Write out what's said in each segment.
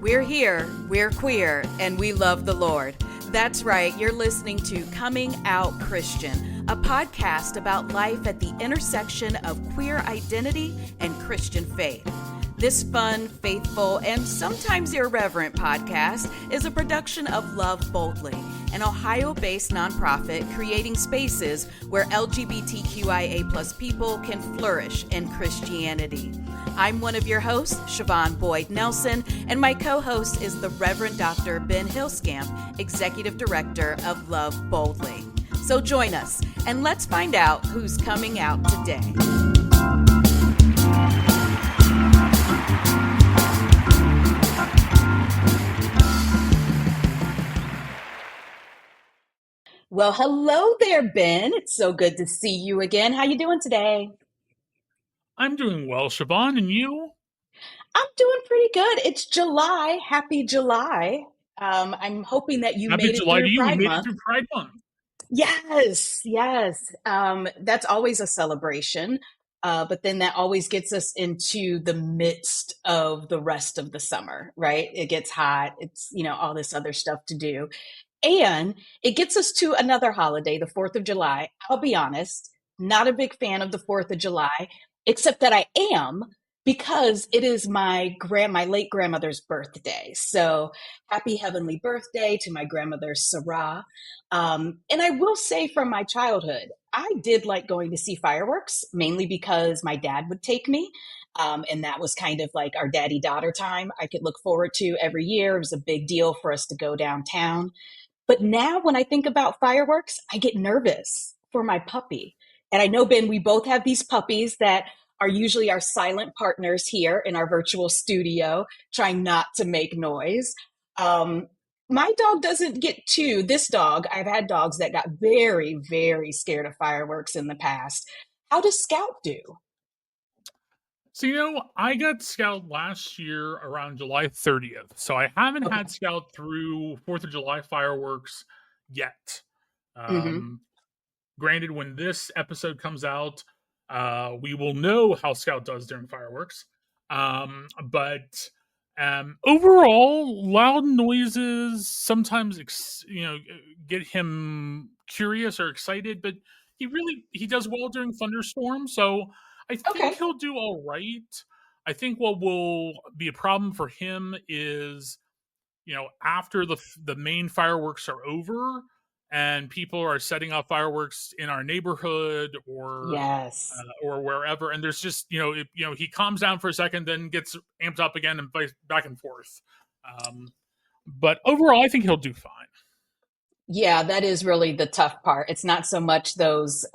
We're here, we're queer, and we love the Lord. That's right, you're listening to Coming Out Christian, a podcast about life at the intersection of queer identity and Christian faith. This fun, faithful, and sometimes irreverent podcast is a production of Love Boldly, an Ohio-based nonprofit creating spaces where LGBTQIA+ people can flourish in Christianity. I'm one of your hosts, Siobhan Boyd Nelson, and my co-host is the Reverend Dr. Ben Hillscamp, Executive Director of Love Boldly. So join us, and let's find out who's coming out today. Well, hello there, Ben. It's so good to see you again. How you doing today? I'm doing well, Siobhan, and you? I'm doing pretty good. It's July. Happy July. I'm hoping that you Happy made it July to through you. We Pride made it Month. through Pride Month. Yes. That's always a celebration. But then that always gets us into the midst of the rest of the summer, right? It gets hot. It's, all this other stuff to do. And it gets us to another holiday, the 4th of July. I'll be honest, not a big fan of the 4th of July, except that I am because it is my late grandmother's birthday. So happy heavenly birthday to my grandmother, Sarah. And I will say from my childhood, I did like going to see fireworks, mainly because my dad would take me. And that was kind of like our daddy-daughter time I could look forward to every year. It was a big deal for us to go downtown. But now when I think about fireworks, I get nervous for my puppy. And I know, Ben, we both have these puppies that are usually our silent partners here in our virtual studio, trying not to make noise. Um, my dog doesn't get to, this dog, I've had dogs that got very, very scared of fireworks in the past. How does Scout do? So, I got Scout last year around July 30th. So I haven't Okay. had Scout through 4th of July fireworks yet. Mm-hmm. Granted, when this episode comes out, we will know how Scout does during fireworks. But overall, loud noises sometimes, get him curious or excited, but he does well during thunderstorms. So I think Okay. he'll do all right. I think what will be a problem for him is, after the main fireworks are over and people are setting off fireworks in our neighborhood Yes. or wherever, and there's just he calms down for a second, then gets amped up again and back and forth. But overall, I think he'll do fine. Yeah, that is really the tough part. It's not so much those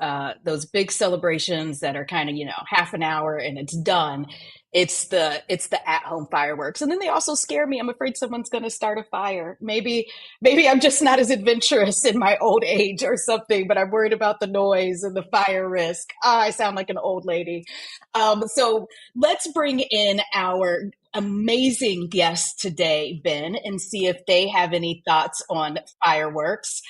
big celebrations that are kind of, half an hour and it's done. It's the at-home fireworks. And then they also scare me. I'm afraid someone's going to start a fire. Maybe I'm just not as adventurous in my old age or something, but I'm worried about the noise and the fire risk. I sound like an old lady. So let's bring in our amazing guests today, Ben, and see if they have any thoughts on fireworks.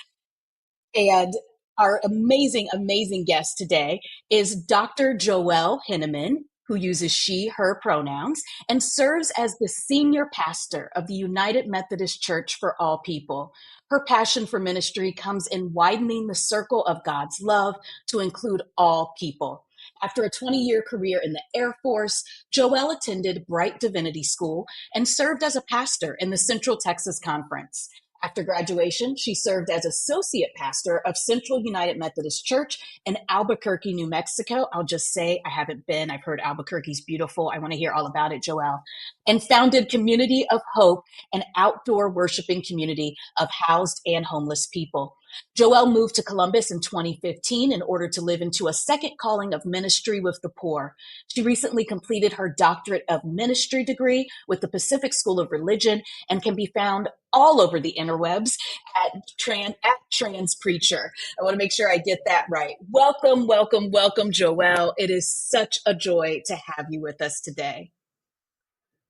And our amazing, amazing guest today is Dr. Joelle Henneman, who uses she, her pronouns, and serves as the senior pastor of the United Methodist Church for All People. Her passion for ministry comes in widening the circle of God's love to include all people. After a 20-year career in the Air Force, Joelle attended Bright Divinity School and served as a pastor in the Central Texas Conference. After graduation, she served as associate pastor of Central United Methodist Church in Albuquerque, New Mexico. I'll just say I haven't been. I've heard Albuquerque's beautiful. I want to hear all about it, Joelle. And founded Community of Hope, an outdoor worshiping community of housed and homeless people. Joelle moved to Columbus in 2015 in order to live into a second calling of ministry with the poor. She recently completed her doctorate of ministry degree with the Pacific School of Religion and can be found all over the interwebs at Trans Preacher. I want to make sure I get that right. Welcome, Joelle. It is such a joy to have you with us today.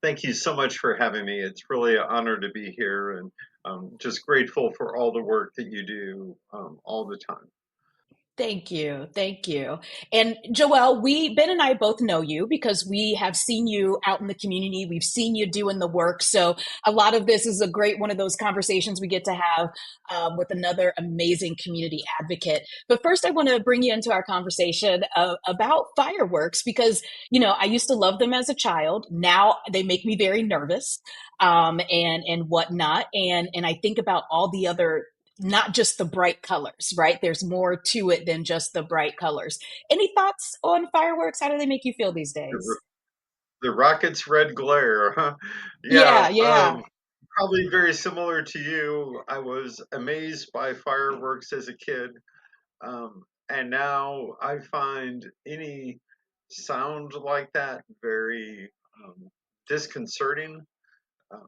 Thank you so much for having me. It's really an honor to be here, and just grateful for all the work that you do all the time. Thank you. Thank you. And Joelle, Ben and I both know you because we have seen you out in the community. We've seen you doing the work. So a lot of this is a great one of those conversations we get to have with another amazing community advocate. But first, I want to bring you into our conversation about fireworks because, I used to love them as a child. Now they make me very nervous and whatnot. And I think about all the other, not just the bright colors, right? There's more to it than just the bright colors. Any thoughts on fireworks? How do they make you feel these days? The rocket's red glare, huh? Yeah, Yeah, yeah, probably very similar to you. I was amazed by fireworks as a kid, and now I find any sound like that very disconcerting. Um,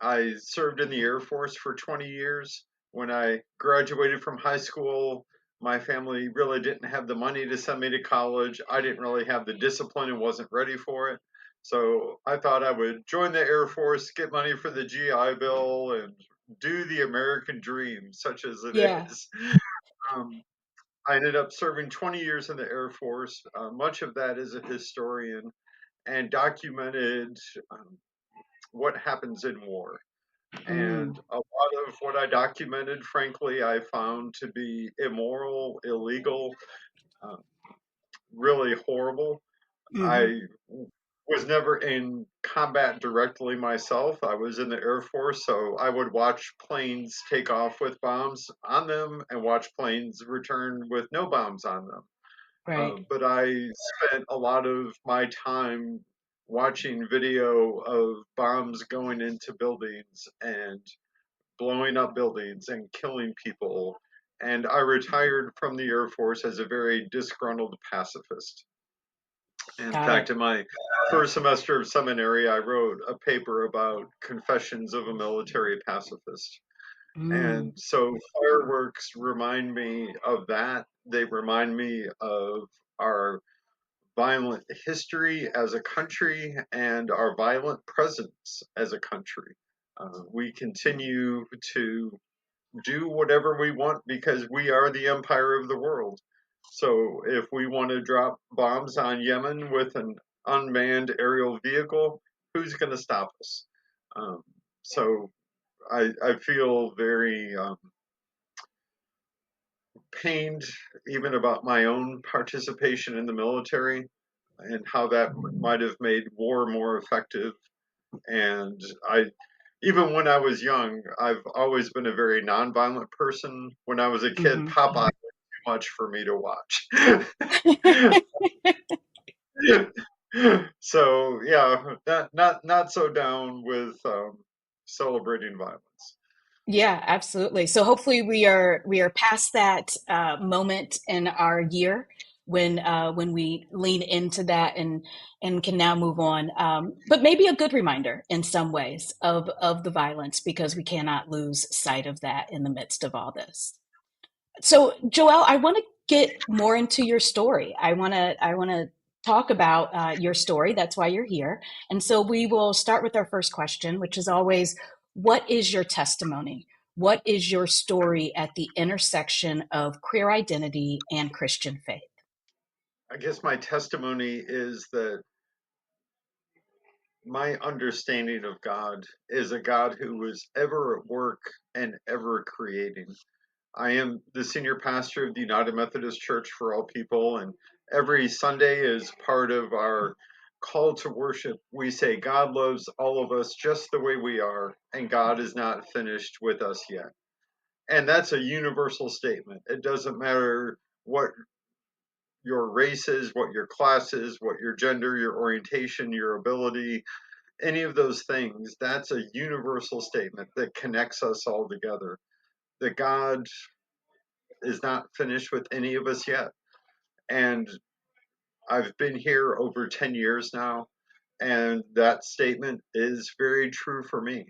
I served in the Air Force for 20 years. When I graduated from high school, my family really didn't have the money to send me to college. I didn't really have the discipline and wasn't ready for it. So I thought I would join the Air Force, get money for the GI Bill, and do the American dream, such as it yeah. is. Um, I ended up serving 20 years in the Air Force, much of that as a historian, and documented what happens in war. And Mm, a lot of what I documented, frankly, I found to be immoral, illegal, uh, really horrible. hmm. I was never in combat directly myself. I was in the Air Force, so I would watch planes take off with bombs on them and watch planes return with no bombs on them. Right. But I spent a lot of my time watching video of bombs going into buildings and blowing up buildings and killing people. And I retired from the Air Force as a very disgruntled pacifist. In Got fact, it. in my first semester of seminary, I wrote a paper about confessions of a military pacifist. And Mm, so fireworks remind me of that. They remind me of our violent history as a country and our violent presence as a country. We continue to do whatever we want because we are the empire of the world. So if we want to drop bombs on Yemen with an unmanned aerial vehicle, who's going to stop us? Um, so I feel very pained even about my own participation in the military and how that might have made war more effective. And I, even when I was young, I've always been a very nonviolent person. When I was a kid, hmm. Popeye was too much for me to watch. So yeah, not so down with celebrating violence. Yeah, absolutely. So hopefully we are past that moment in our year when we lean into that and can now move on. But maybe a good reminder in some ways of the violence because we cannot lose sight of that in the midst of all this. So, Joelle, I want to get more into your story. I want to talk about your story. That's why you're here. And so we will start with our first question, which is always, what is your testimony? What is your story at the intersection of queer identity and Christian faith? I guess my testimony is that my understanding of God is a God who was ever at work and ever creating. I am the senior pastor of the United Methodist Church for All People, and every Sunday, is part of our call to worship, we say God loves all of us just the way we are, and God is not finished with us yet. And that's a universal statement. It doesn't matter what your race is, what your class is, what your gender, your orientation, your ability, any of those things. That's a universal statement that connects us all together. That God is not finished with any of us yet. And I've been here over 10 years now, and that statement is very true for me.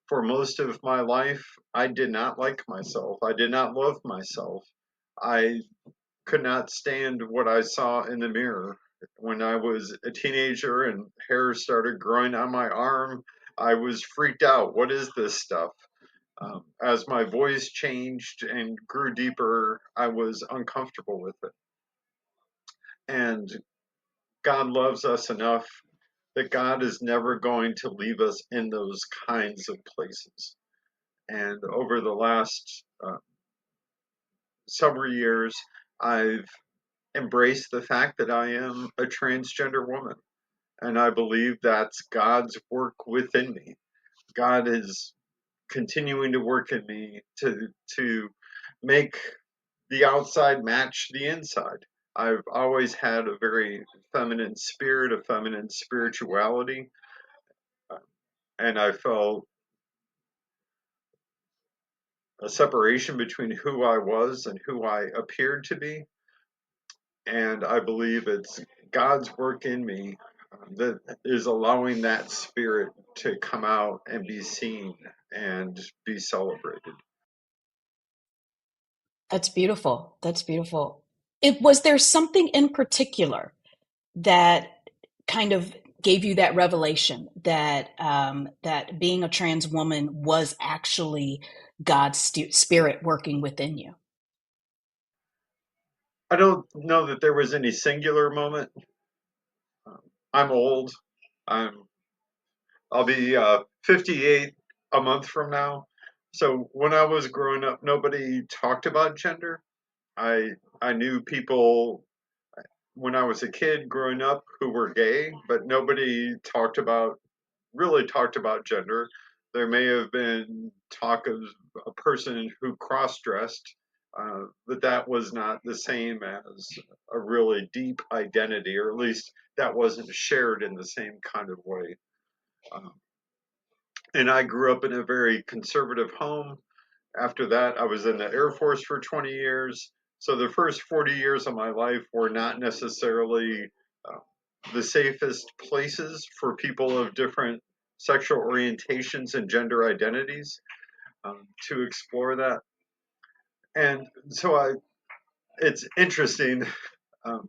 For most of my life, I did not like myself. I did not love myself. I could not stand what I saw in the mirror. When I was a teenager and hair started growing on my arm, I was freaked out. What is this stuff? As my voice changed and grew deeper, I was uncomfortable with it. And God loves us enough that God is never going to leave us in those kinds of places. And over the last several years, I've embraced the fact that I am a transgender woman. And I believe that's God's work within me. God is continuing to work in me to make the outside match the inside. I've always had a very feminine spirit, a feminine spirituality, and I felt a separation between who I was and who I appeared to be. And I believe it's God's work in me that is allowing that spirit to come out and be seen and be celebrated. That's beautiful. That's beautiful. Was there something in particular that kind of gave you that revelation that that being a trans woman was actually God's spirit working within you? I don't know that there was any singular moment. Um, I'm old. I'm I'll be 58 a month from now. So when I was growing up, nobody talked about gender. I knew people when I was a kid growing up who were gay, but nobody really talked about gender. There may have been talk of a person who cross dressed, but that was not the same as a really deep identity, or at least that wasn't shared in the same kind of way. Um, and I grew up in a very conservative home. After that, I was in the Air Force for 20 years. So the first 40 years of my life were not necessarily uh, the safest places for people of different sexual orientations and gender identities to explore that. And so it's interesting. Um,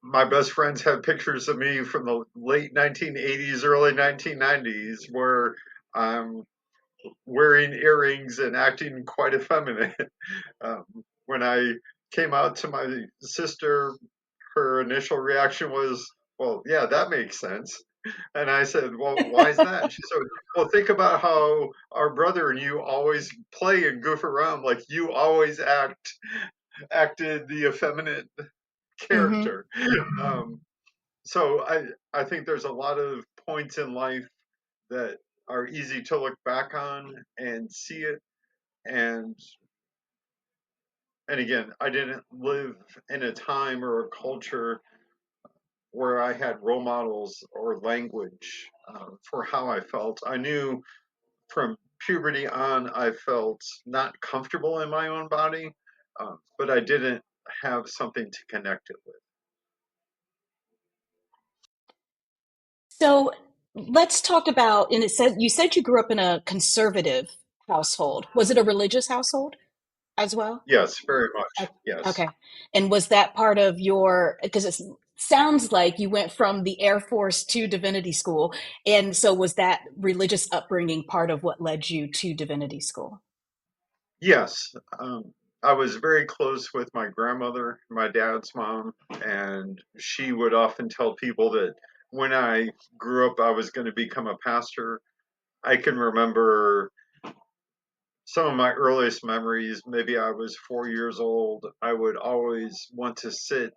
my best friends have pictures of me from the late 1980s, early 1990s, where I'm wearing earrings and acting quite effeminate. Um, when I came out to my sister, her initial reaction was, "Well, yeah, that makes sense." And I said, "Well, why is that?" And she said, "Well, think about how our brother and you always play and goof around. Like you always acted the effeminate Mm-hmm. character." Um, so I think there's a lot of points in life that are easy to look back on and see it. And and again, I didn't live in a time or a culture where I had role models or language for how I felt. I knew from puberty on, I felt not comfortable in my own body, but I didn't have something to connect it with. So let's talk about, and it said you said you grew up in a conservative household. Was it a religious household as well? Yes, very much. O- Yes. Okay. And was that part of your, because it sounds like you went from the Air Force to divinity school. And so was that religious upbringing part of what led you to divinity school? Yes. I was very close with my grandmother, my dad's mom, and she would often tell people that when I grew up, I was going to become a pastor. I can remember some of my earliest memories. Maybe I was 4 years old. I would always want to sit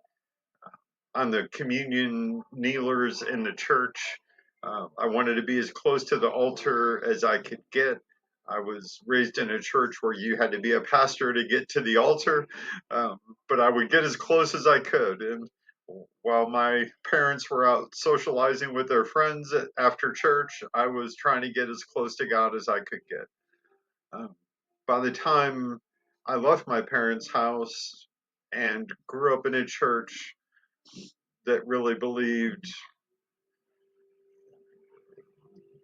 on the communion kneelers in the church. I wanted to be as close to the altar as I could get. I was raised in a church where you had to be a pastor to get to the altar, um, but I would get as close as I could. And while my parents were out socializing with their friends after church, I was trying to get as close to God as I could get. Um, by the time I left my parents' house and grew up in a church that really believed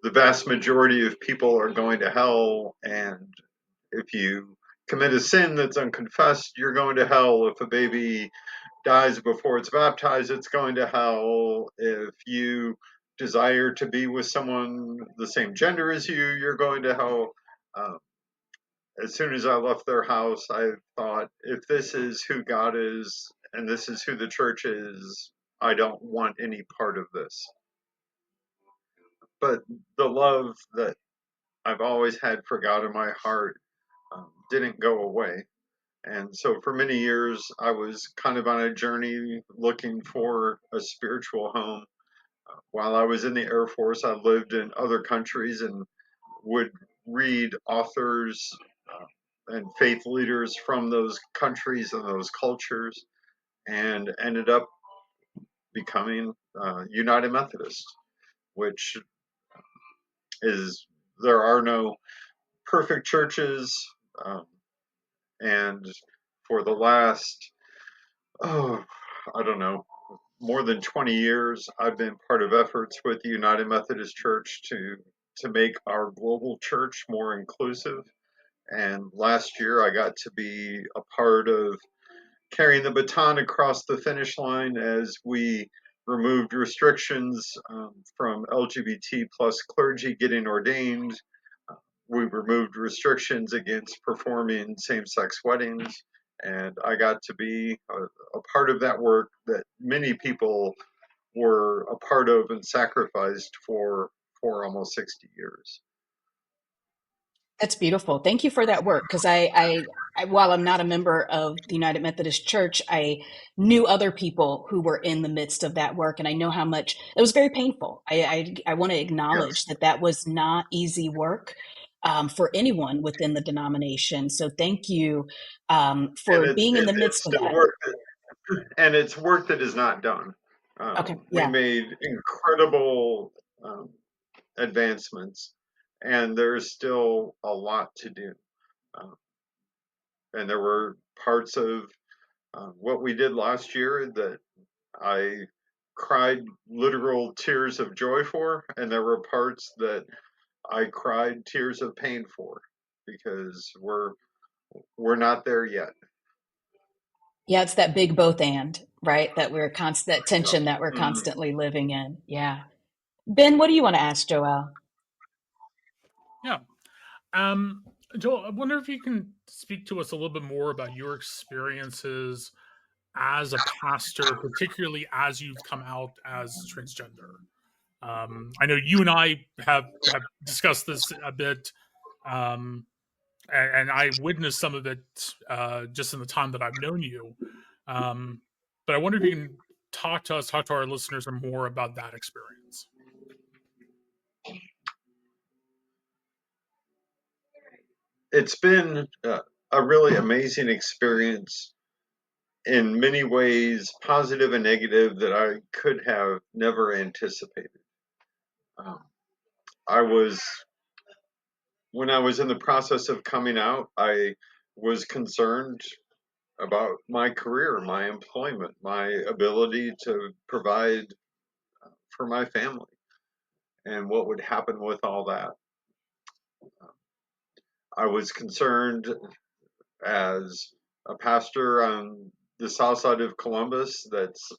the vast majority of people are going to hell, and if you commit a sin that's unconfessed, you're going to hell. If a baby dies before it's baptized, it's going to hell. If you desire to be with someone the same gender as you, you're going to hell. as soon as I left their house, I thought, if this is who God is and this is who the church is, I don't want any part of this. But the love that I've always had for God in my heart didn't go away. And so for many years, I was kind of on a journey looking for a spiritual home. While I was in the Air Force, I lived in other countries and would read authors and faith leaders from those countries and those cultures, and ended up becoming United Methodist, which is, there are no perfect churches. Um, and for the last, oh, I don't know, more than 20 years, I've been part of efforts with the United Methodist Church to make our global church more inclusive. And last year, I got to be a part of carrying the baton across the finish line as we removed restrictions from LGBT plus clergy getting ordained. We removed restrictions against performing same-sex weddings, and I got to be a part of that work that many people were a part of and sacrificed for almost 60 years. That's beautiful. Thank you for that work. Because while I'm not a member of the United Methodist Church, I knew other people who were in the midst of that work, and I know how much it was very painful. I want to acknowledge Yes, that that was not easy work for anyone within the denomination. So thank you and for being in the it's midst of still that. work, and it's work that is not done. Okay, We yeah. made incredible um, advancements, and there's still a lot to do. Uh, and there were parts of what we did last year that I cried literal tears of joy for, and there were parts that I cried tears of pain for because we're not there yet. Yeah, it's that big both and, right? That we're constant, that Yeah. tension that we're Mhm. constantly living in. Yeah. Ben, what do you want to ask Joelle? Yeah. Um, Joel, I wonder if you can speak to us a little bit more about your experiences as a pastor, particularly as you've come out as transgender. I know you and I have discussed this a bit, um, and I witnessed some of it just in the time that I've known you. Um, but I wonder if you can talk to us, talk to our listeners, more about that experience. It's been a really amazing experience in many ways, positive and negative, that I could have never anticipated. Um, I was, when I was in the process of coming out, I was concerned about my career, my employment, my ability to provide for my family, and what would happen with all that. I was concerned as a pastor on the south side of Columbus, that's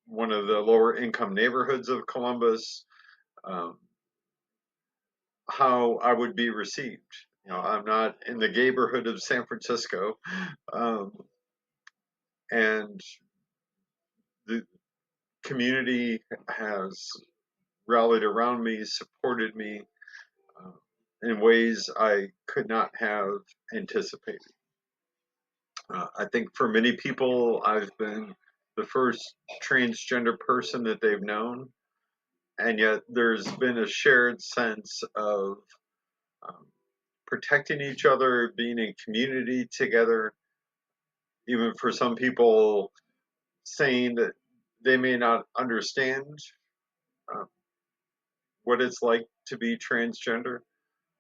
one of the lower income neighborhoods of Columbus, um, how I would be received. I'm not in the neighborhood of San Francisco, um, and the community has rallied around me, supported me uh, in ways I could not have anticipated. I think for many people, I've been the first transgender person that they've known, and yet there's been a shared sense of um, protecting each other, being in community together, even for some people saying that they may not understand uh, what it's like to be transgender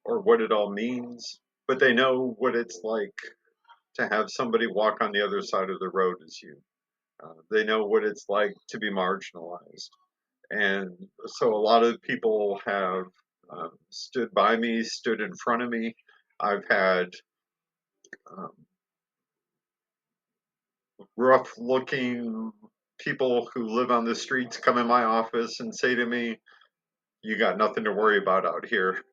or what it all means, but they know what it's like to have somebody walk on the other side of the road as you. They know what it's like to be marginalized. And so a lot of people have stood by me, stood in front of me. I've had um, rough looking people who live on the streets come in my office and say to me, "You got nothing to worry about out here.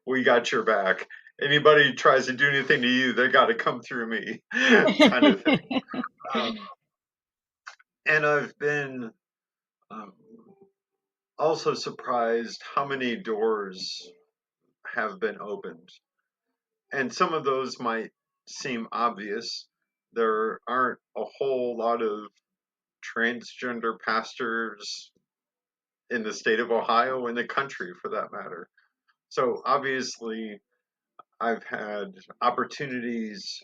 We got your back." Anybody tries to do anything to you, they got to come through me, kind of thing. Um, and I've been um, also surprised how many doors have been opened. And some of those might seem obvious. There aren't a whole lot of transgender pastors in the state of Ohio, in the country for that matter. So obviously, I've had opportunities,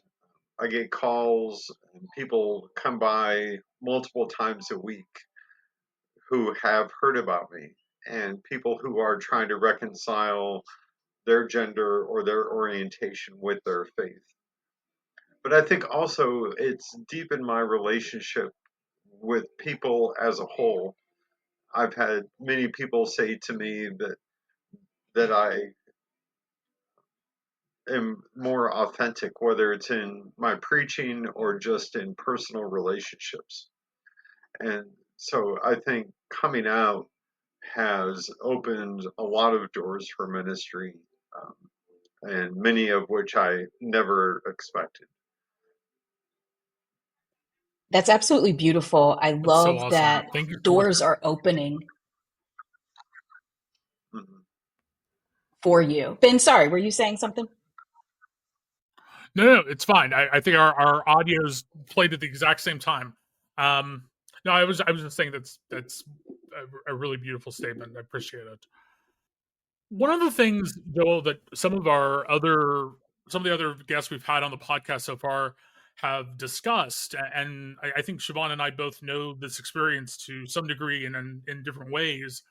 I get calls, and people come by multiple times a week who have heard about me, and people who are trying to reconcile their gender or their orientation with their faith. But I think also it's deepened my relationship with people as a whole. I've had many people say to me that I am more authentic, whether it's in my preaching or just in personal relationships. And so I think coming out has opened a lot of doors for ministry, um, and many of which I never expected. That's absolutely beautiful. I That's so love awesome. that Thank you so much. doors are opening Mhm. for you. Ben, sorry, were you saying something? No, it's fine. I think our audios played at the exact same time. Um, no, I was just saying that's a really beautiful statement. I appreciate it. One of the things, Joel, that some of the other guests we've had on the podcast so far have discussed, and I think Siobhan and I both know this experience to some degree and in different ways.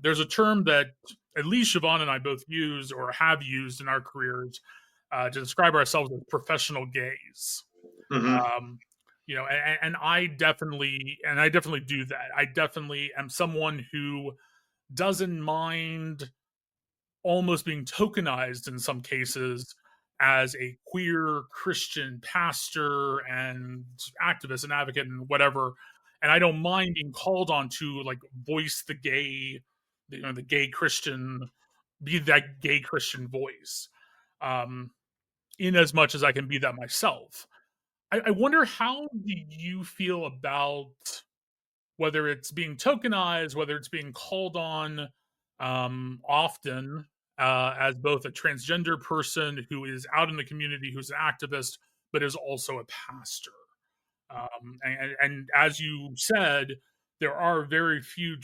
There's a term that at least Siobhan and I both use or have used in our careers to describe ourselves as professional gays. Mhm. Um, and I definitely do that. I definitely am someone who doesn't mind almost being tokenized in some cases as a queer Christian pastor and activist and advocate and whatever. And I don't mind being called on to like voice the gay Christian, be that gay Christian voice, um, in as much as I can be that myself. I wonder, how do you feel about whether it's being tokenized, whether it's being called on often as both a transgender person who is out in the community, who's an activist, but is also a pastor. And as you said, there are very few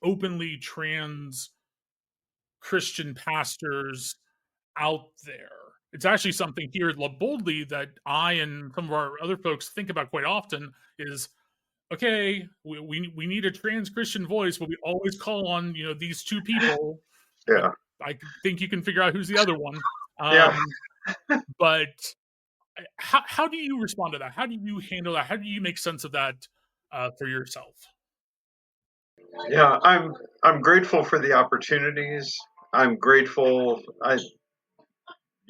openly trans Christian pastors out there. It's actually something here at Love Boldly that I and some of our other folks think about quite often is, okay, we need a trans Christian voice, but we always call on these two people. I Yeah. I think you can figure out who's the other one. Yeah. Um, but how do you respond to that? How do you handle that? How do you make sense of that for yourself? Yeah. I'm grateful for the opportunities. I'm grateful. I'm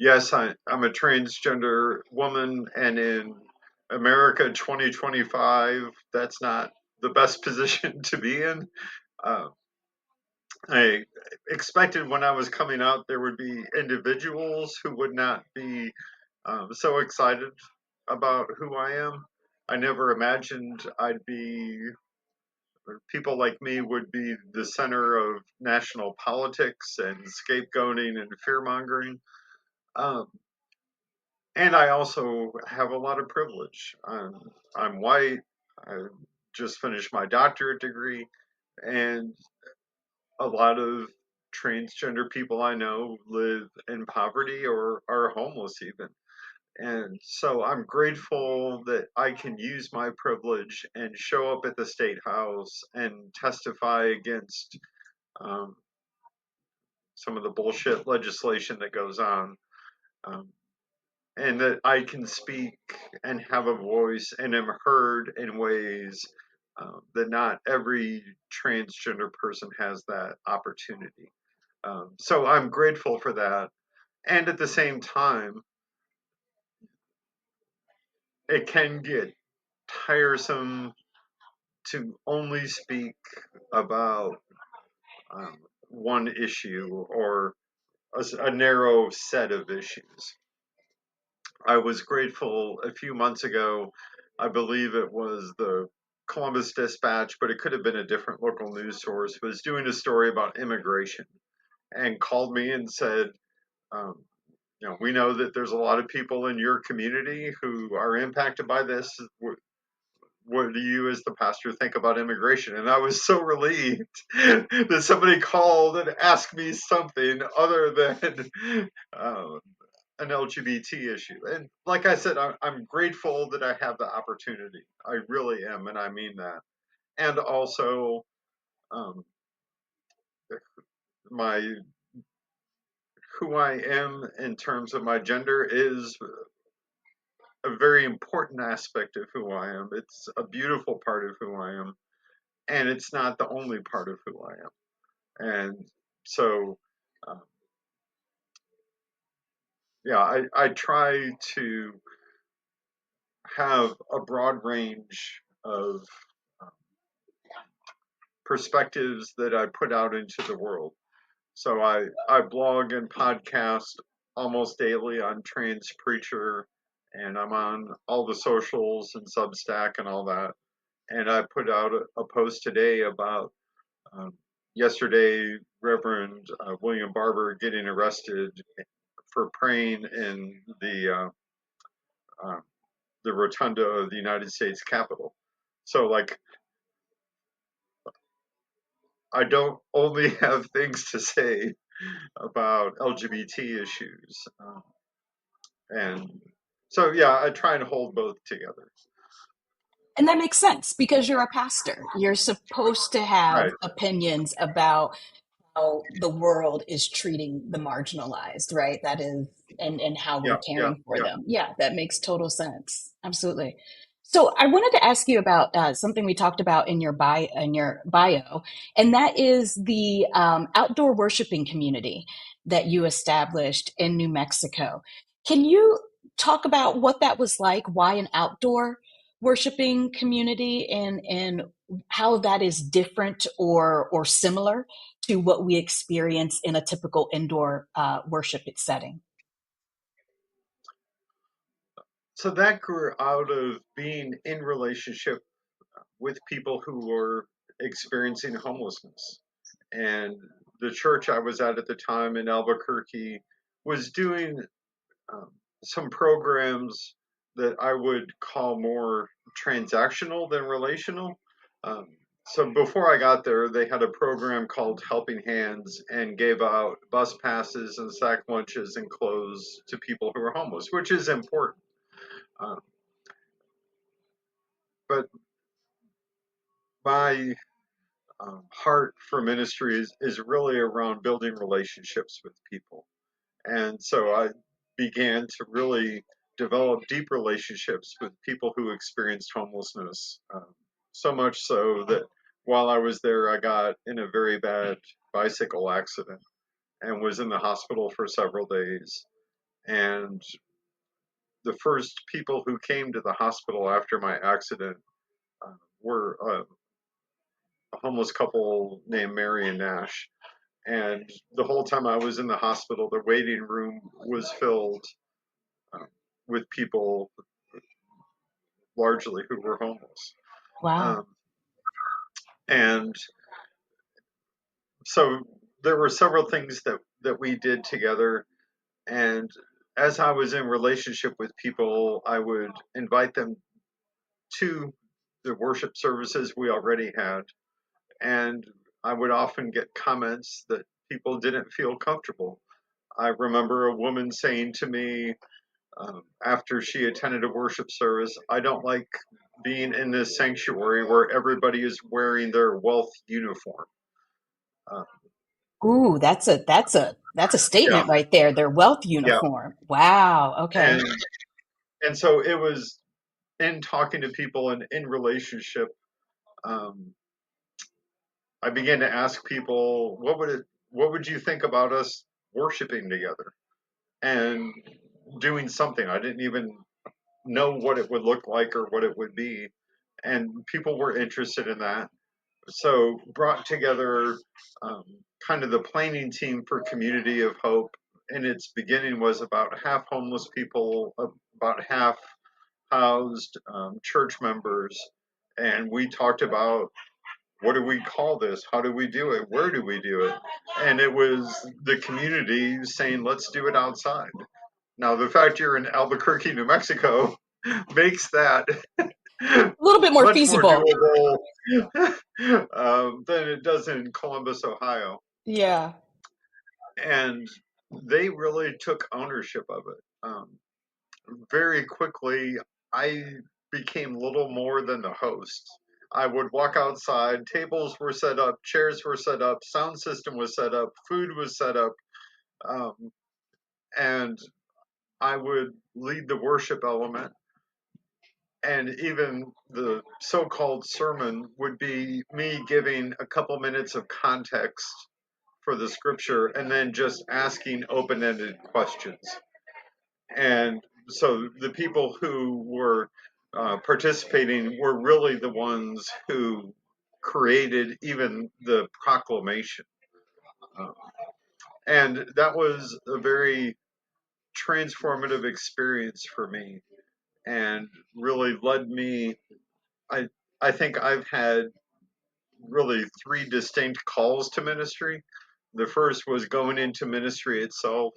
a transgender woman, and in America 2025, that's not the best position to be in. Uh, I expected when I was coming out there would be individuals who would not be so excited about who I am. I never imagined I'd be, or people like me would be the center of national politics and scapegoating and fear mongering. Um, and I also have a lot of privilege. I'm white. I just finished my doctorate degree, and a lot of transgender people I know live in poverty or are homeless even. And so I'm grateful that I can use my privilege and show up at the state house and testify against um, some of the bullshit legislation that goes on. Um, and that I can speak and have a voice and am heard in ways that not every transgender person has that opportunity. So I'm grateful for that. And at the same time, it can get tiresome to only speak about um, one issue or a narrow set of issues. I was grateful a few months ago. I believe it was the Columbus Dispatch, but it could have been a different local news source, was doing a story about immigration and called me and said, um, we know that there's a lot of people in your community who are impacted by this. What do you, as the pastor, think about immigration? And I was so relieved that somebody called and asked me something other than uh, an LGBT issue. And like I said, I'm grateful that I have the opportunity. I really am, and I mean that. And also, um, my who I am in terms of my gender is a very important aspect of who I am. It's a beautiful part of who I am, and it's not the only part of who I am. And so, um, yeah, I try to have a broad range of um, perspectives that I put out into the world. So I blog and podcast almost daily on Trans Preacher, and I'm on all the socials and Substack and all that. And I put out a post today about um, yesterday Reverend William Barber getting arrested for praying in uh, the rotunda of the United States Capitol. So like I don't only have things to say about LGBT issues. And so, yeah, I try and hold both together. And that makes sense because you're a pastor. You're supposed to have Right. opinions about how the world is treating the marginalized, right? That is, and how we're Yeah. Yeah. caring for Yeah. them. Yeah, that makes total sense. Absolutely. So I wanted to ask you about something we talked about in your bio, and that is the outdoor worshiping community that you established in New Mexico. Can you talk about what that was like? Why an outdoor worshiping community, and how that is different or similar to what we experience in a typical indoor worship setting? So that grew out of being in relationship with people who were experiencing homelessness. And the church I was at the time in Albuquerque was doing um, some programs that I would call more transactional than relational. Um, so before I got there, they had a program called Helping Hands and gave out bus passes and sack lunches and clothes to people who are homeless, which is important. Um, but my heart for ministry is really around building relationships with people. And so I began to really develop deep relationships with people who experienced homelessness. So much so that while I was there, I got in a very bad bicycle accident and was in the hospital for several days. And the first people who came to the hospital after my accident were a homeless couple named Mary and Nash. And the whole time I was in the hospital, the waiting room was filled um, with people largely who were homeless. Wow. Um, and so there were several things that we did together. And as I was in relationship with people, I would invite them to the worship services we already had. And I would often get comments that people didn't feel comfortable. I remember a woman saying to me after she attended a worship service, I don't like being in this sanctuary where everybody is wearing their wealth uniform. Uh, Ooh, that's a yeah, statement right there. Their wealth yeah. uniform. Wow. Okay. And so it was in talking to people and in relationship, um, I began to ask people, what would you think about us worshiping together and doing something? I didn't even know what it would look like or what it would be, and people were interested in that. so brought together um, kind of the planning team for Community of Hope. In its beginning was about half homeless people, about half housed church members, and we talked about what do we call this? How do we do it? Where do we do it? And it was the community saying, let's do it outside. Now, the fact you're in Albuquerque, New Mexico makes that A little bit more much more feasible. doable than it does in Columbus, Ohio. Yeah. And they really took ownership of it. Very quickly, I became little more than the host. I would walk outside, tables were set up, chairs were set up, sound system was set up, food was set up, um, and I would lead the worship element. And even the so called sermon would be me giving a couple minutes of context for the scripture and then just asking open ended questions. And so the people who were participating were really the ones who created even the proclamation. Uh, and that was a very transformative experience for me and really led me. I, I think I've had really three distinct calls to ministry. The first was going into ministry itself.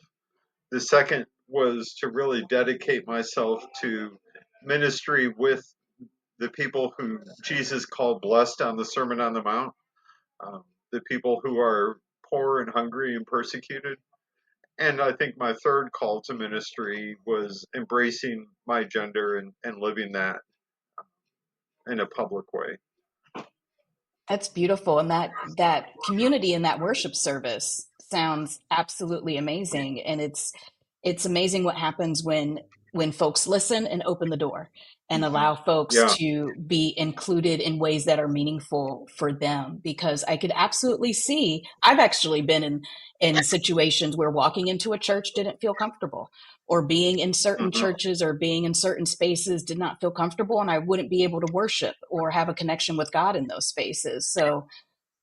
The second was to really dedicate myself to ministry with the people who Jesus called blessed on the Sermon on the Mount, the people who are poor and hungry and persecuted. And I think my third call to ministry was embracing my gender and living that in a public way. That's beautiful. And that community and that worship service sounds absolutely amazing. And it's amazing what happens when folks listen and open the door and allow folks Yeah. to be included in ways that are meaningful for them. Because I could absolutely see, I've actually been in situations where walking into a church didn't feel comfortable, or being in certain Mhm. churches or being in certain spaces did not feel comfortable, and I wouldn't be able to worship or have a connection with God in those spaces. So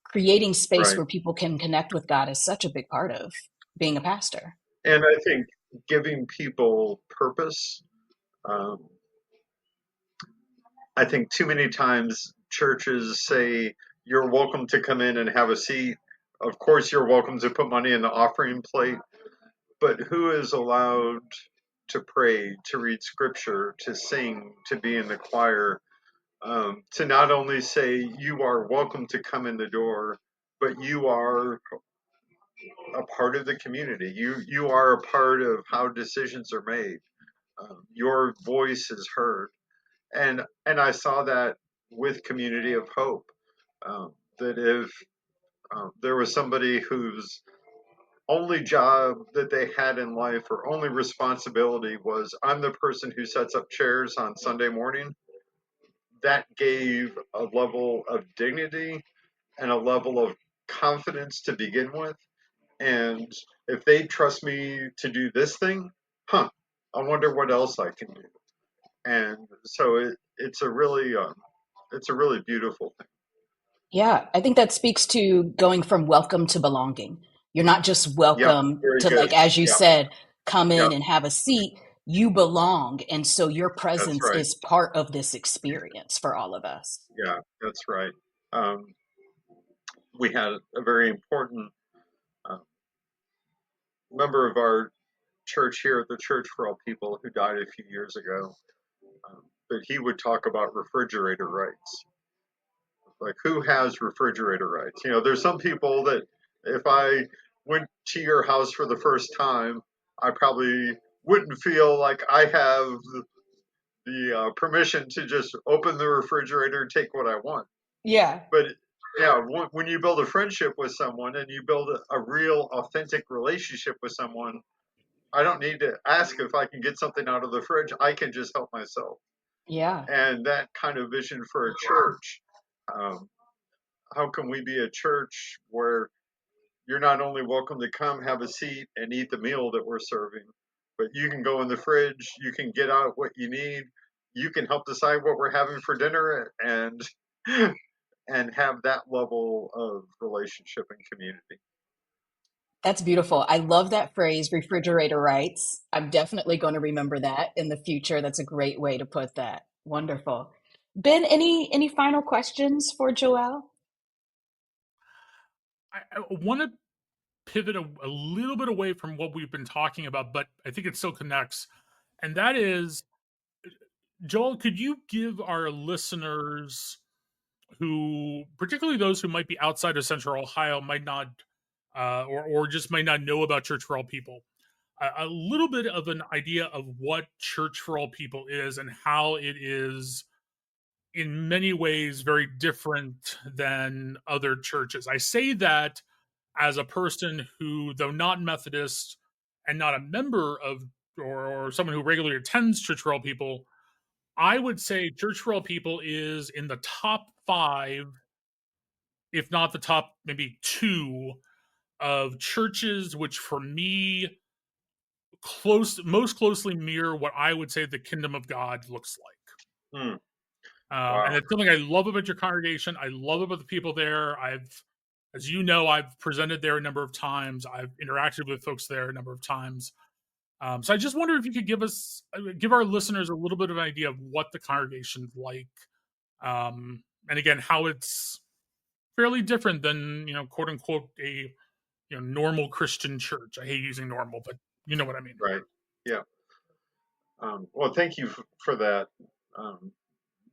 creating space Right. where people can connect with God is such a big part of being a pastor. And I think giving people purpose. Um, I think too many times churches say you're welcome to come in and have a seat. Of course, you're welcome to put money in the offering plate, but who is allowed to pray, to read scripture, to sing, to be in the choir, to not only say you are welcome to come in the door, but you are a part of the community. You are a part of how decisions are made. Your voice is heard, and I saw that with Community of Hope. That if there was somebody whose only job that they had in life or only responsibility was I'm the person who sets up chairs on Sunday morning, that gave a level of dignity and a level of confidence to begin with. And if they trust me to do this thing, huh, I wonder what else I can do. And so it's a really beautiful thing. Yeah, I think that speaks to going from welcome to belonging. You're not just Yep, welcome very to, good. like, as you Yep, said, come in yep, and have a seat. You belong. And so your that's presence right. is part of this experience for all of us. Yeah, that's right. Um, we had a very important uh, member of our church here at the Church for All People who died a few years ago. But he would talk about refrigerator rights. Like, who has refrigerator rights? You know, there's some people that if I went to your house for the first time, I probably wouldn't feel like I have the permission to just open the refrigerator and take what I want. Yeah. But yeah, when you build a friendship with someone and you build a real, authentic relationship with someone, I don't need to ask if I can get something out of the fridge. I can just help myself. Yeah. And that kind of vision for a church. Um, how can we be a church where you're not only welcome to come have a seat and eat the meal that we're serving, but you can go in the fridge, you can get out what you need, you can help decide what we're having for dinner, and have that level of relationship and community. That's beautiful. I love that phrase, refrigerator rights. I'm definitely going to remember that in the future. That's a great way to put that. Wonderful. Ben, any final questions for Joelle? I want to pivot a little bit away from what we've been talking about, but I think it still connects. And that is, Joel, could you give our listeners who, particularly those who might be outside of Central Ohio, might not, or just might not know about Church for All People, a little bit of an idea of what Church for All People is and how it is, in many ways, very different than other churches. I say that as a person who, though not Methodist and not a member of, or someone who regularly attends Church for All People, I would say Church for All People is in the top 5, if not the top maybe 2, of churches which, for me, most closely mirror what I would say the kingdom of God looks like. Hmm. And Wow. it's something I love about your congregation. I love about the people there. As you know, I've presented there a number of times. I've interacted with folks there a number of times. So I just wonder if you could give our listeners a little bit of an idea of what the congregation's like, and again, how it's fairly different than, quote unquote, a normal Christian church. I hate using normal, but you know what I mean. Right. Yeah. Well, thank you for that um,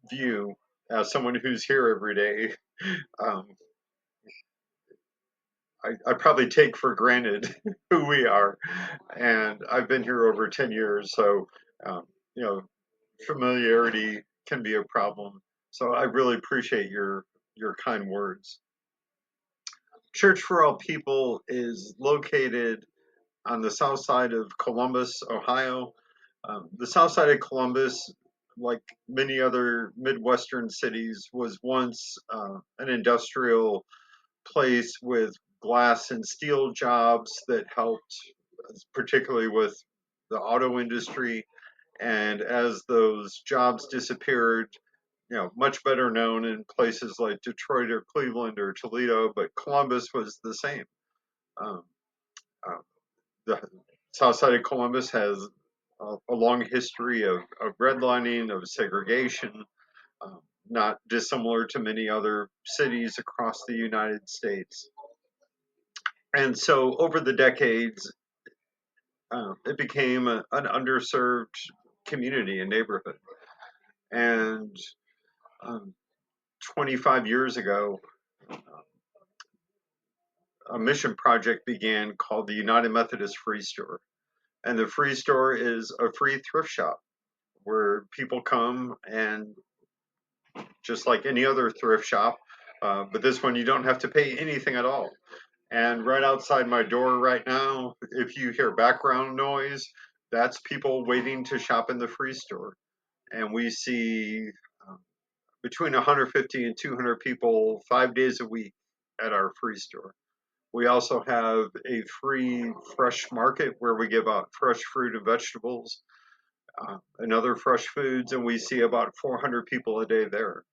view. As someone who's here every day, um, I probably take for granted who we are, and I've been here over 10 years, so um, you know, familiarity can be a problem. So I really appreciate your kind words. Church for All People is located on the south side of Columbus, Ohio. The south side of Columbus, like many other Midwestern cities, was once an industrial place with glass and steel jobs that helped, particularly with the auto industry. And as those jobs disappeared, much better known in places like Detroit or Cleveland or Toledo, but Columbus was the same. Um, uh, the south side of Columbus has a long history of redlining, of segregation, um, not dissimilar to many other cities across the United States. And so over the decades, it became an underserved community and neighborhood. And um, 25 years ago, a mission project began called the United Methodist Free Store. And the free store is a free thrift shop where people come and just like any other thrift shop, but this one you don't have to pay anything at all. And right outside my door right now, if you hear background noise, that's people waiting to shop in the free store. And we see um, between 150 and 200 people 5 days a week at our free store. We also have a free fresh market where we give out fresh fruit and vegetables and other fresh foods, and we see about 400 people a day there.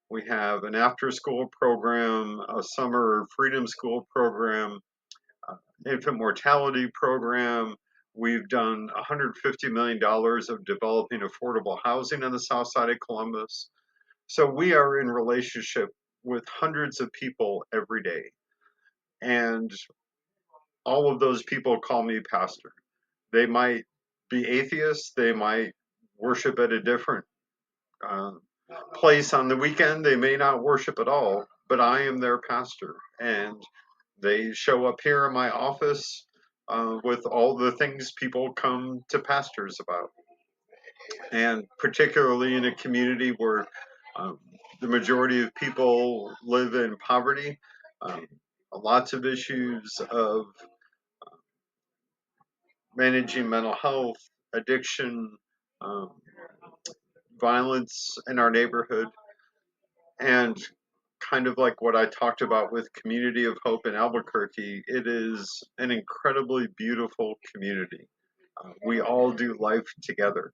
We have an after school program, a summer freedom school program, uh, infant mortality program. We've done $150 million of developing affordable housing on the south side of Columbus. So we are in relationship with hundreds of people every day. And all of those people call me pastor. They might be atheists, they might worship at a different uh, place on the weekend, they may not worship at all, but I am their pastor. And they show up here in my office with all the things people come to pastors about. And particularly in a community where um, the majority of people live in poverty, um, lots of issues of managing mental health, addiction, um, violence in our neighborhood, and kind of like what I talked about with Community of Hope in Albuquerque, it is an incredibly beautiful community. We all do life together.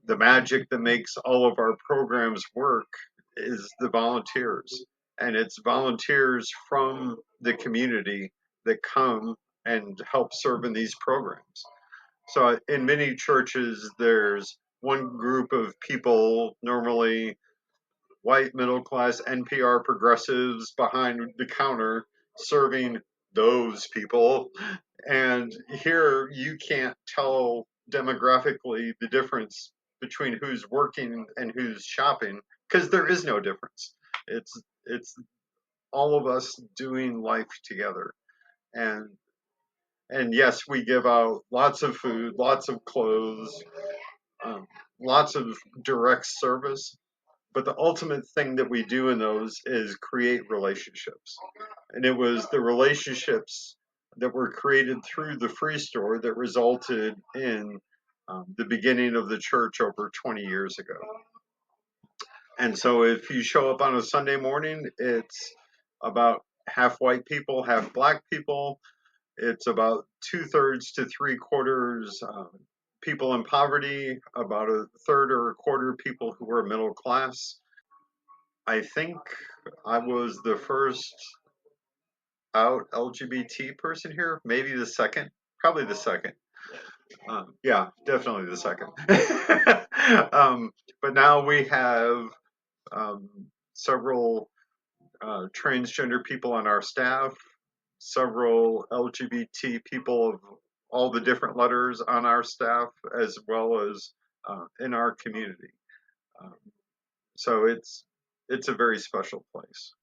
The magic that makes all of our programs work is the volunteers. And it's volunteers from the community that come and help serve in these programs. So in many churches, there's one group of people, normally white middle class NPR progressives behind the counter serving those people. And here you can't tell demographically the difference between who's working and who's shopping because there is no difference. It's all of us doing life together. And and yes, we give out lots of food, lots of clothes, um, lots of direct service, but the ultimate thing that we do in those is create relationships. And it was the relationships that were created through the free store that resulted in the beginning of the church over 20 years ago. And so if you show up on a Sunday morning, it's about half white people, half black people. It's about 2/3 to 3/4 people in poverty, about a third or a quarter people who are middle class. I think I was the first out LGBT person here, maybe the second, probably the second. Yeah, definitely the second. But now we have um, several transgender people on our staff, several LGBT people of all the different letters on our staff, as well as in our community. Um, so it's a very special place.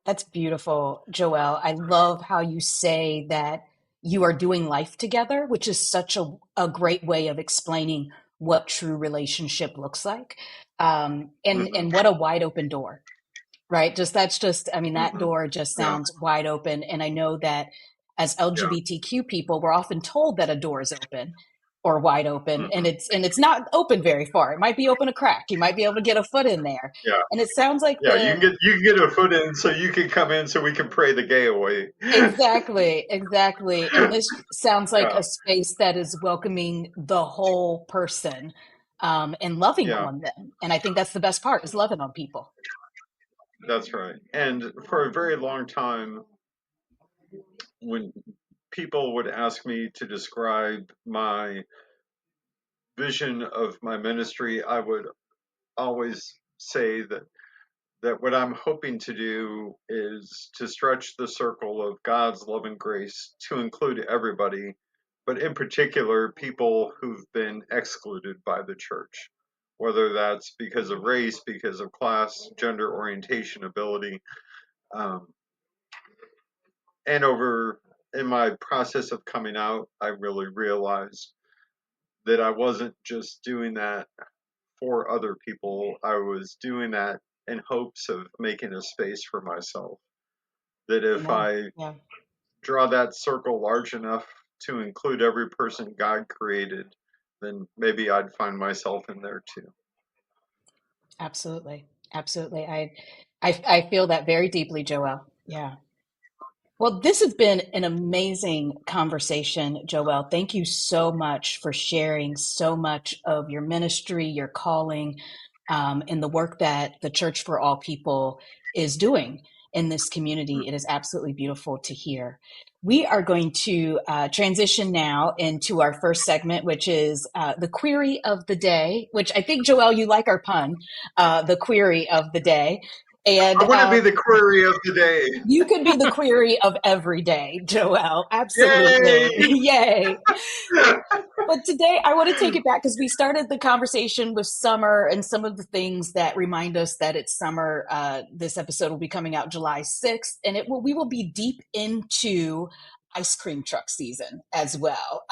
That's beautiful, Joelle. I love how you say that you are doing life together, which is such a great way of explaining what true relationship looks like. And Hmm. what a wide open door, right? I mean, that Hmm. door just Yeah, sounds wide open. And I know that as yeah. LGBTQ people, we're often told that a door is open or wide open, and Hmm. it's not open very far. It might be open a crack. You might be able to get a foot in there. Yeah, And it sounds like yeah. You can get a foot in, so you can come in, so we can pray the gay away. exactly, exactly. And this sounds like Yeah, a space that is welcoming the whole person, and loving yeah. on them. And I think that's the best part is loving on people. That's right. And for a very long time, when people would ask me to describe my vision of my ministry, I would always say that what I'm hoping to do is to stretch the circle of God's love and grace to include everybody, but in particular, people who've been excluded by the church, whether that's because of race, because of class, gender orientation, ability. Um, and over in my process of coming out, I really realized that I wasn't just doing that for other people, I was doing that in hopes of making a space for myself. That if Amen. I Yeah, draw that circle large enough to include every person God created, then maybe I'd find myself in there too. absolutely. Absolutely. I feel that very deeply, Joelle. Yeah. Well, this has been an amazing conversation, Joelle. Thank you so much for sharing so much of your ministry, your calling, and the work that the Church for All People is doing in this community. It is absolutely beautiful to hear. We are going to transition now into our first segment, which is the query of the day, which I think, Joelle, you like our pun, the query of the day. And I want to be the query of the day. you could be the query of every day, Joelle. Yay! Absolutely. Yay. But today I want to take it back because we started the conversation with summer and some of the things that remind us that it's summer. This episode will be coming out July 6th, and we will be deep into ice cream truck season as well.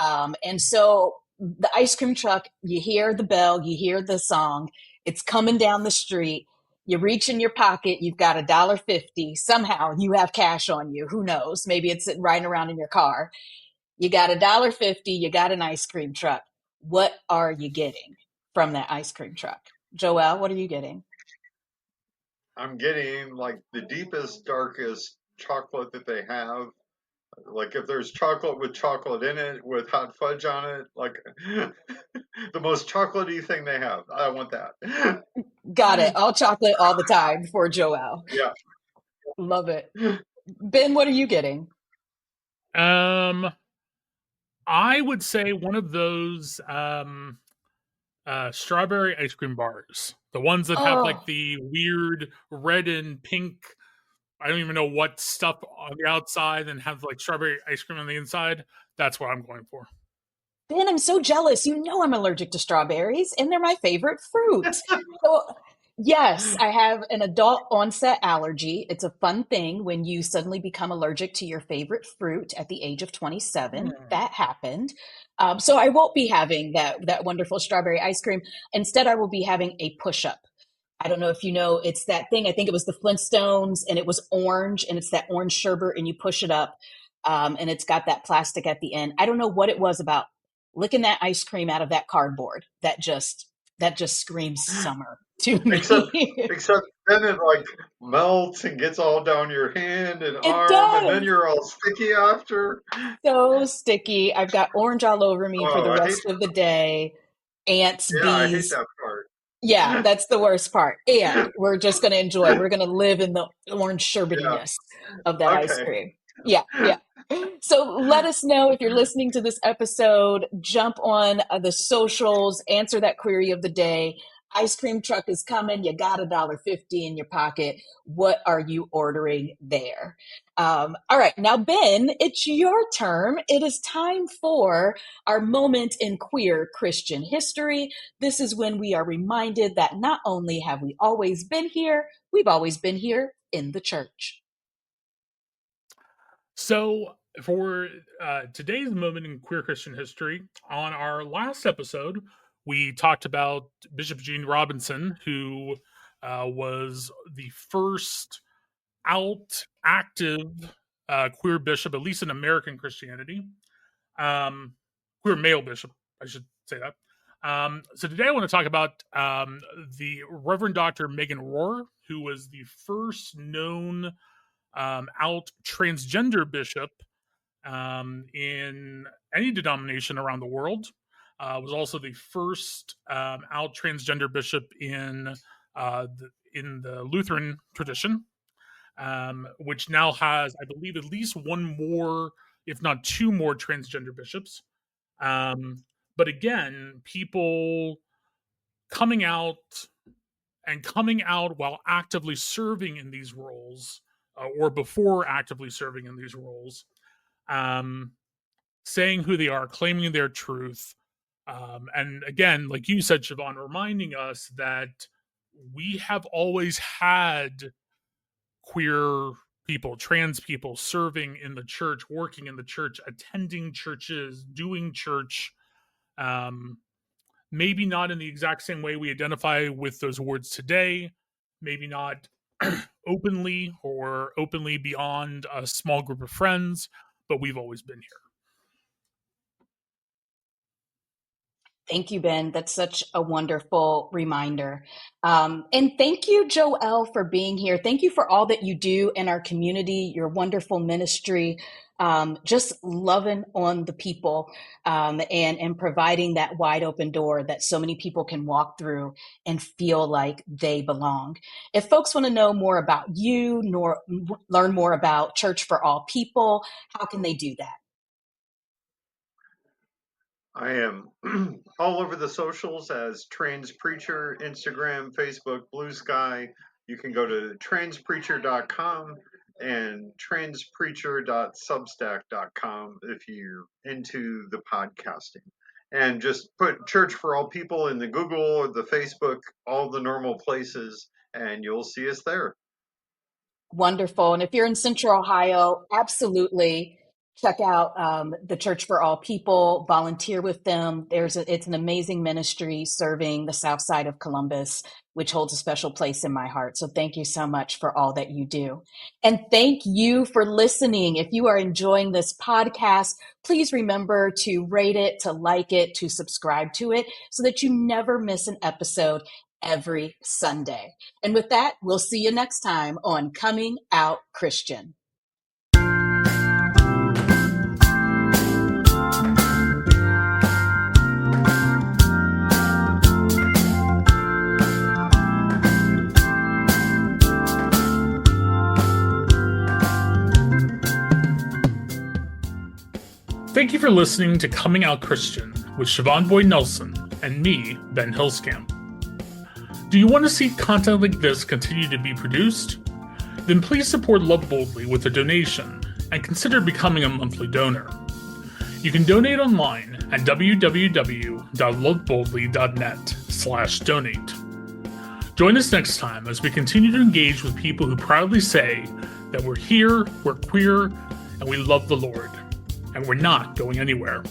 And so the ice cream truck, you hear the bell, you hear the song, it's coming down the street. You reach in your pocket, you've got $1.50. Somehow you have cash on you. Who knows? Maybe it's riding around in your car. You got $1.50, you got an ice cream truck. What are you getting from that ice cream truck? Joelle, what are you getting? I'm getting like the deepest, darkest chocolate that they have. Like if there's chocolate with chocolate in it, with hot fudge on it, like the most chocolatey thing they have. I want that. Got it. All chocolate all the time for Joelle. Yeah. Love it. Ben, what are you getting? Um, I would say one of those strawberry ice cream bars, the ones that have like Oh, the weird red and pink. I don't even know what stuff on the outside and have like strawberry ice cream on the inside. That's what I'm going for. Ben, I'm so jealous. You know I'm allergic to strawberries, and they're my favorite fruit. So, yes, I have an adult onset allergy. It's a fun thing when you suddenly become allergic to your favorite fruit at the age of 27. Hmm. That happened. So I won't be having that wonderful strawberry ice cream. Instead, I will be having a push-up. I don't know if you know, it's that thing. I think it was the Flintstones, and it was orange, and it's that orange sherbet, and you push it up, and it's got that plastic at the end. I don't know what it was about licking that ice cream out of that cardboard that just screams summer to Except, me. except then it like melts and gets all down your hand and It arm, and then does. you're all sticky after. So sticky. I've got orange all over me for Oh, the I hate. rest of the day. Ants, Yeah, I hate bees. that part. Yeah, that's the worst part. And we're just going to enjoy. We're going to live in the orange Yeah. sherbetiness of that ice Okay. cream. Yeah, yeah. So let us know if you're listening to this episode. Jump on the socials, answer that query of the day. Ice cream truck is coming. You got $1.50 in your pocket. What are you ordering there? All right, now Ben, it's your turn. It is time for our moment in queer Christian history. This is when we are reminded that not only have we always been here, we've always been here in the church. So, for today's moment in queer Christian history, on our last episode, we talked about Bishop Gene Robinson, who was the first out active queer bishop, at least in American Christianity, queer male bishop, I should say that. So today I want to talk about the Reverend Dr. Megan Rohr, who was the first known out transgender bishop in any denomination around the world. Was also the first out transgender bishop in the Lutheran tradition, which now has, I believe, at least one more, if not two more, transgender bishops. But again, people coming out while actively serving in these roles, or before actively serving in these roles, saying who they are, claiming their truth. And again, like you said, Siobhan, reminding us that we have always had queer people, trans people serving in the church, working in the church, attending churches, doing church. Maybe not in the exact same way we identify with those words today, maybe not openly or openly beyond a small group of friends, but we've always been here. Thank you, Ben. That's such a wonderful reminder. And thank you, Joelle, for being here. Thank you for all that you do in our community, your wonderful ministry, just loving on the people, and providing that wide open door that so many people can walk through and feel like they belong. If folks want to know more about you, nor learn more about Church for All People, how can they do that? I am all over the socials as Trans Preacher, Instagram, Facebook, Blue Sky. You can go to transpreacher.com and transpreacher.substack.com if you're into the podcasting. And just put Church for All People in the Google or the Facebook, all the normal places, and you'll see us there. Wonderful. And if you're in Central Ohio, absolutely check out the Church for All People, volunteer with them. It's an amazing ministry serving the South Side of Columbus, which holds a special place in my heart. So thank you so much for all that you do. And thank you for listening. If you are enjoying this podcast, please remember to rate it, to like it, to subscribe to it so that you never miss an episode every Sunday. And with that, we'll see you next time on Coming Out Christian. Thank you for listening to Coming Out Christian with Siobhan Boyd Nelson and me, Ben Hillscamp. Do you want to see content like this continue to be produced? Then please support Love Boldly with a donation and consider becoming a monthly donor. You can donate online at www.loveboldly.net/donate. Join us next time as we continue to engage with people who proudly say that we're here, we're queer, and we love the Lord, and we're not going anywhere.